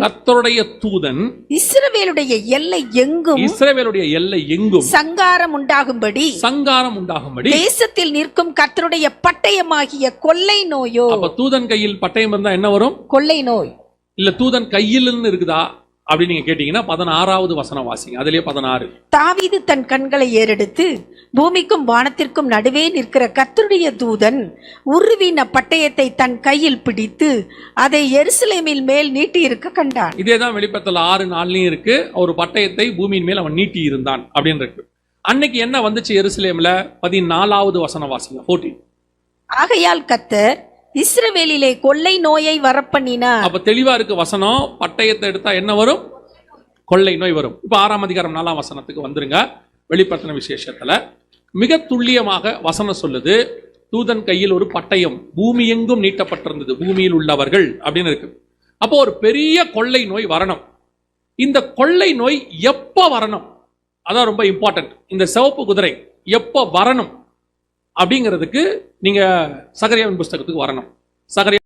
கர்த்தருடைய தூதன் இஸ்ரவேலுடைய எல்லை எங்கும் சங்காரம் உண்டாகும்படி தேசத்தில் நிற்கும் கர்த்தருடைய பட்டயமாகிய கொள்ளை நோயோ. அப்ப தூதன் கையில் பட்டயம் இருந்தா என்ன வரும்? கொள்ளை நோய். இல்ல தூதன் கையில் இருக்குதா அப்படின்னு நீங்க கேட்டீங்கன்னா 16வது வசனம் வாசிங்க. அதுலயே 16. தாவீது தன் கண்களை ஏறெடுத்து பூமிக்கும் வானத்திற்கும் நடுவே நிற்கிற கர்த்தருடைய தூதன் உருவின பட்டயத்தை தன் கையில் பிடித்து அதை எருசலேமின் மேல் நீட்டி இருக்க கண்டான். இதேதான் வெளிப்படுத்தல் 6:4 இருக்கு. ஒரு பட்டயத்தை பூமியின் மேல் அவன் நீட்டி இருந்தான் அப்படின்னு இருக்கு. அன்னைக்கு என்ன வந்துச்சு எருசலேம்ல? 14வது வசனம் வாசிங்க. 14. ஆகையால் கர்த்தர் இஸ்ரவேலிலே கொள்ளை நோயை வரப்பண்ணினார். அப்ப தெளிவா இருக்கு வசனம். பட்டயத்தை எடுத்தா என்ன வரும்? கொள்ளை நோய் வரும். இப்ப 6ஆம் அதிகாரம் 4ஆம் வசனத்துக்கு வந்துருங்க. வெளிப்படுத்தின விசேஷத்துல மிக துல்லியமாக வசனம் சொல்லுது. தூதன் கையில் ஒரு பட்டயம் பூமி எங்கும் நீட்டப்பட்டிருந்தது, பூமியில் உள்ளவர்கள் அப்படின்னு இருக்கு. அப்போ ஒரு பெரிய கொள்ளை நோய் வரணும். இந்த கொள்ளை நோய் எப்ப வரணும்? அதான் ரொம்ப இம்பார்ட்டன்ட். இந்த சிவப்பு குதிரை எப்ப வரணும் அப்படிங்கிறதுக்கு நீங்க சகரியாவின் புஸ்தகத்துக்கு வரணும். சகரியா